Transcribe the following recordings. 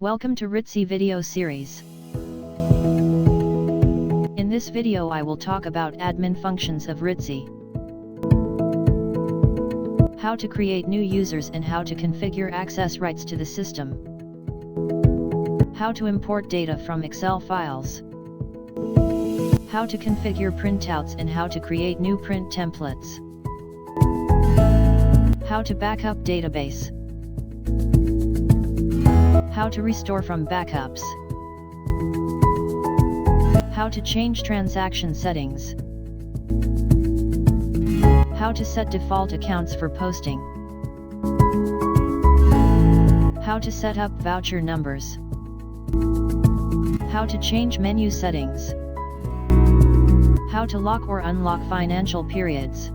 Welcome to Ritzy video series. In this video I will talk about admin functions of Ritzy, how to create new users and how to configure access rights to the system, how to import data from Excel files, how to configure printouts and how to create new print templates, how to backup database, how to restore from backups, how to change transaction settings, how to set default accounts for posting, how to set up voucher numbers, how to change menu settings, how to lock or unlock financial periods,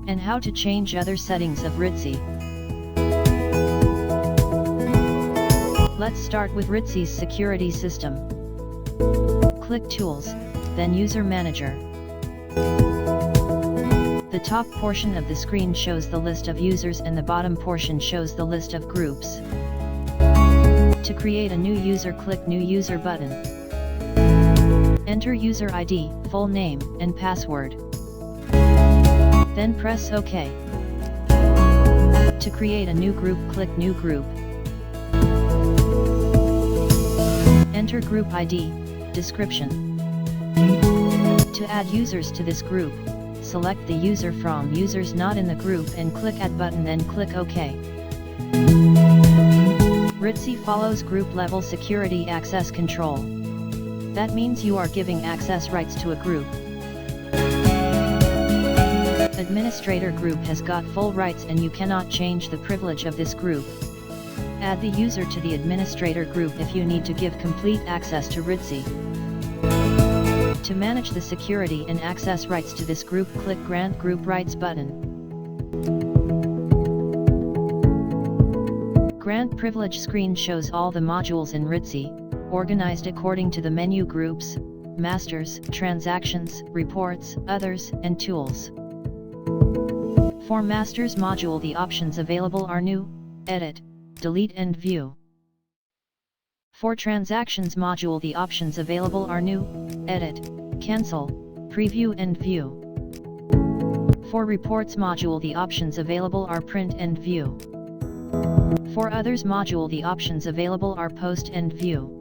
and how to change other settings of Ritzy. Let's start with Ritzy's security system. Click Tools, then User Manager. The top portion of the screen shows the list of users and the bottom portion shows the list of groups. To create a new user, click New User button. Enter user ID, full name, and password. Then press OK. To create a new group, click New Group. Enter group ID, description. To add users to this group, select the user from users not in the group and click Add button, then click OK. Ritzy follows group level security access control. That means you are giving access rights to a group. Administrator group has got full rights and you cannot change the privilege of this group. Add the user to the administrator group if you need to give complete access to Ritzy. To manage the security and access rights to this group, click Grant Group Rights button. Grant Privilege screen shows all the modules in Ritzy, organized according to the menu groups, masters, transactions, reports, others, and tools. For Masters module, the options available are New, Edit, Delete and View. For Transactions module, the options available are New, Edit, Cancel, Preview and View. For Reports module, the options available are Print and View. For Others module, the options available are Post and View.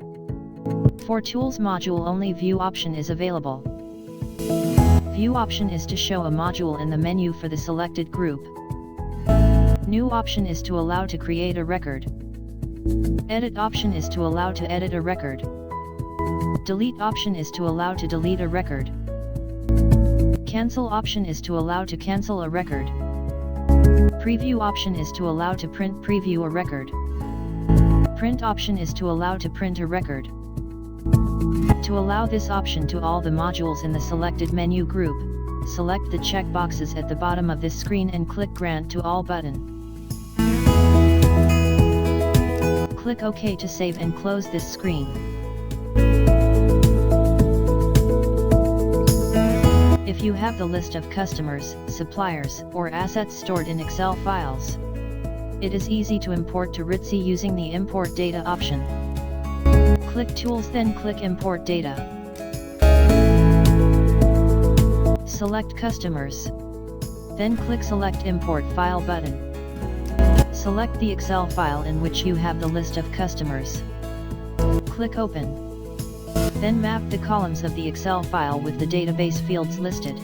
For Tools module, only View option is available. View option is to show a module in the menu for the selected group. New option is to allow to create a record. Edit option is to allow to edit a record. Delete option is to allow to delete a record. Cancel option is to allow to cancel a record. Preview option is to allow to preview a record. Print option is to allow to print a record. To allow this option to all the modules in the selected menu group, select the checkboxes at the bottom of this screen and click Grant to All button. Click OK to save and close this screen. If you have the list of customers, suppliers, or assets stored in Excel files, it is easy to import to Ritzy using the Import Data option. Click Tools, then click Import Data. Select Customers. Then click Select Import File button. Select the Excel file in which you have the list of customers. Click Open. Then map the columns of the Excel file with the database fields listed.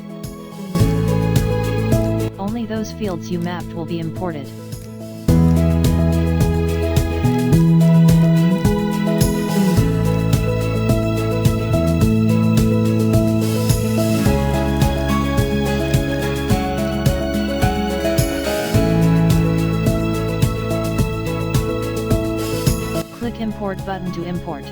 Only those fields you mapped will be imported. Click Import button to import.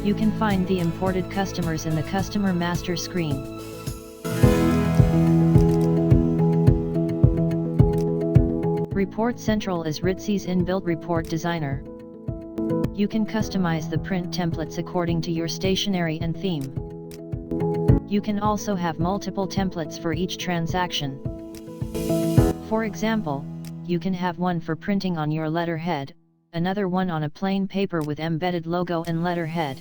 You can find the imported customers in the Customer Master screen. Report Central is Ritzy's inbuilt report designer. You can customize the print templates according to your stationery and theme. You can also have multiple templates for each transaction. For example, you can have one for printing on your letterhead, another one on a plain paper with embedded logo and letterhead.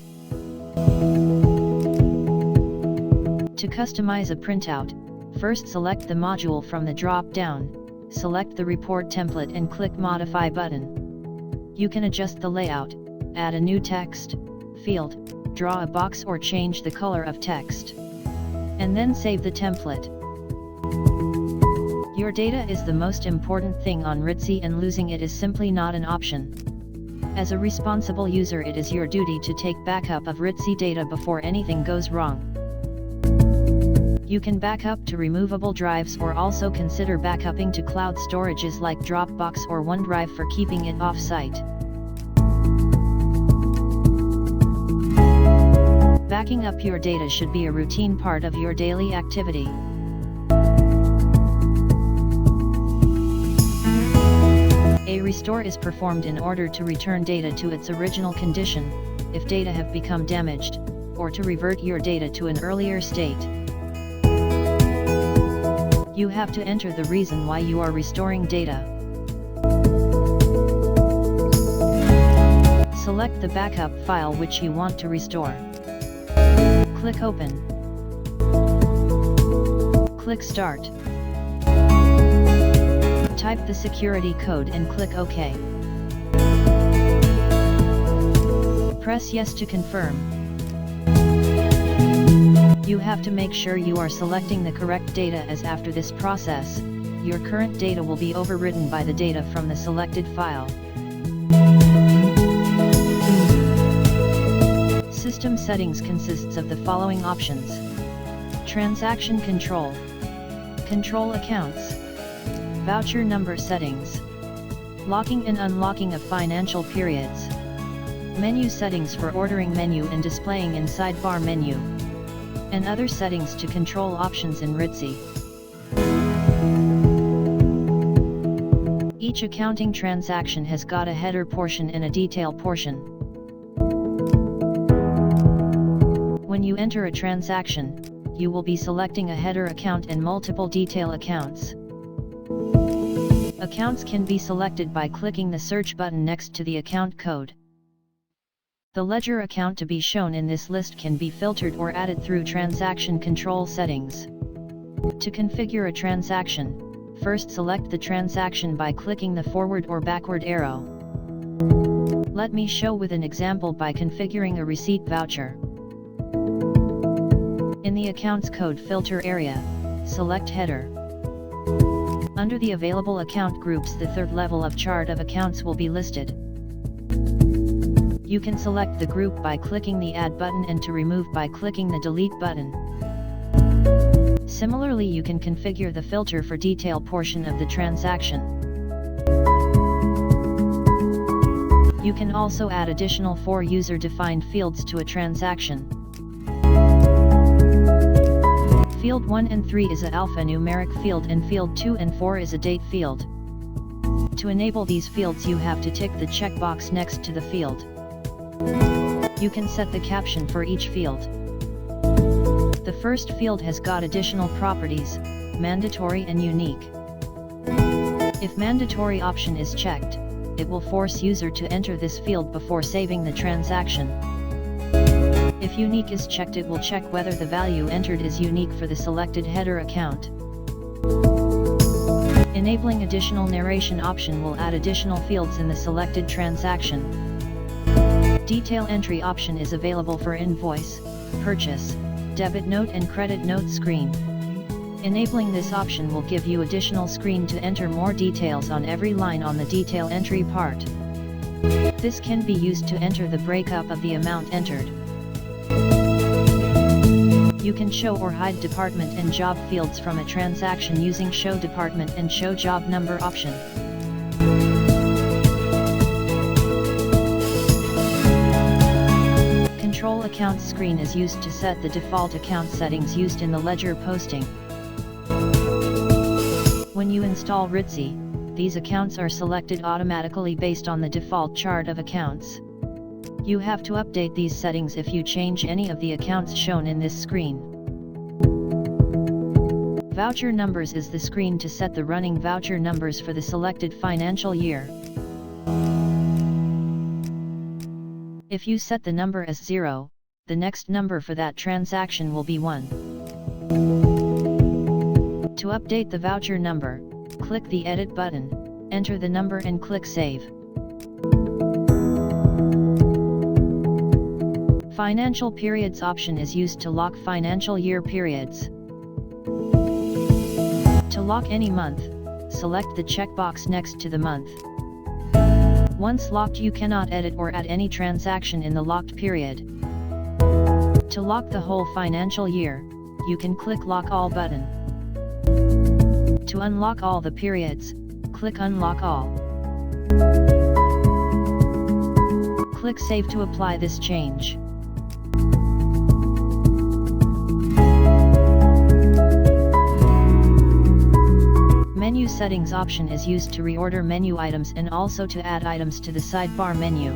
To customize a printout, first select the module from the drop-down, select the report template and click Modify button. You can adjust the layout, add a new text field, draw a box or change the color of text. And then save the template. Your data is the most important thing on Ritzy, and losing it is simply not an option. As a responsible user, it is your duty to take backup of Ritzy data before anything goes wrong. You can backup to removable drives or also consider backupping to cloud storages like Dropbox or OneDrive for keeping it off-site. Backing up your data should be a routine part of your daily activity. A restore is performed in order to return data to its original condition, if data have become damaged, or to revert your data to an earlier state. You have to enter the reason why you are restoring data. Select the backup file which you want to restore. Click Open. Click Start. Type the security code and click OK. Press Yes to confirm. You have to make sure you are selecting the correct data, as after this process, your current data will be overwritten by the data from the selected file. System settings consists of the following options: transaction control, control accounts, voucher number settings, locking and unlocking of financial periods, menu settings for ordering menu and displaying in sidebar menu, and other settings to control options in Ritzy. Each accounting transaction has got a header portion and a detail portion. When you enter a transaction, you will be selecting a header account and multiple detail accounts. Accounts can be selected by clicking the search button next to the account code. The ledger account to be shown in this list can be filtered or added through transaction control settings. To configure a transaction, first select the transaction by clicking the forward or backward arrow. Let me show with an example by configuring a receipt voucher. In the accounts code filter area, select header. Under the available account groups, the third level of chart of accounts will be listed. You can select the group by clicking the Add button and to remove by clicking the Delete button. Similarly, you can configure the filter for detail portion of the transaction. You can also add additional 4 user-defined fields to a transaction. Field 1 and 3 is a alphanumeric field and field 2 and 4 is a date field. To enable these fields, you have to tick the checkbox next to the field. You can set the caption for each field. The first field has got additional properties, mandatory and unique. If mandatory option is checked, it will force user to enter this field before saving the transaction. If unique is checked, it will check whether the value entered is unique for the selected header account. Enabling additional narration option will add additional fields in the selected transaction. Detail entry option is available for invoice, purchase, debit note and credit note screen. Enabling this option will give you additional screen to enter more details on every line on the detail entry part. This can be used to enter the breakup of the amount entered. You can show or hide department and job fields from a transaction using Show Department and Show Job Number option. Control Accounts screen is used to set the default account settings used in the ledger posting. When you install Ritzy, these accounts are selected automatically based on the default chart of accounts. You have to update these settings if you change any of the accounts shown in this screen. Voucher numbers is the screen to set the running voucher numbers for the selected financial year. If you set the number as 0, the next number for that transaction will be 1. To update the voucher number, click the Edit button, enter the number and click Save. Financial Periods option is used to lock financial year periods. To lock any month, select the checkbox next to the month. Once locked, you cannot edit or add any transaction in the locked period. To lock the whole financial year, you can click Lock All button. To unlock all the periods, click Unlock All. Click Save to apply this change. Menu Settings option is used to reorder menu items and also to add items to the sidebar menu.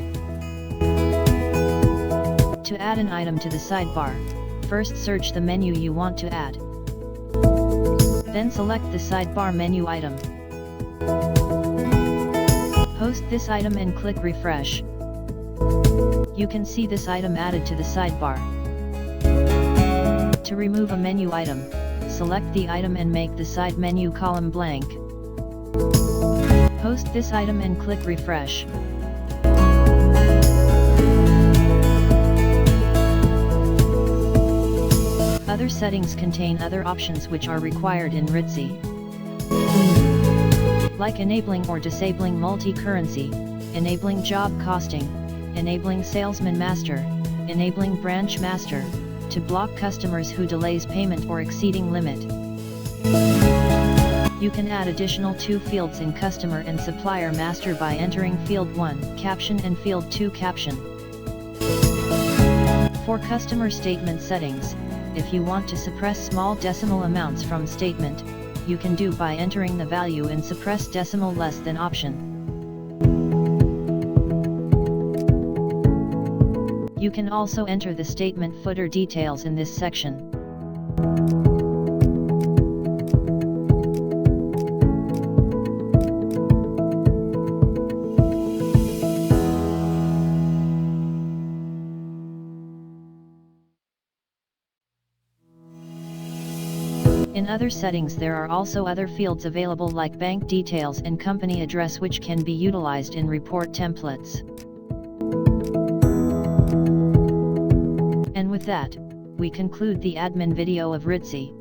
To add an item to the sidebar, first search the menu you want to add. Then select the sidebar menu item. Post this item and click Refresh. You can see this item added to the sidebar. To remove a menu item, select the item and make the side menu column blank. Post this item and click Refresh. Other settings contain other options which are required in Ritzy, like enabling or disabling multi-currency, enabling job costing, enabling salesman master, enabling branch master, to block customers who delays payment or exceeding limit. You can add additional 2 fields in customer and supplier master by entering field 1 caption and field 2 caption. For customer statement settings, if you want to suppress small decimal amounts from statement, you can do by entering the value in suppress decimal less than option. You can also enter the statement footer details in this section. In other settings there are also other fields available like bank details and company address which can be utilized in report templates. And with that, we conclude the admin video of Ritzy.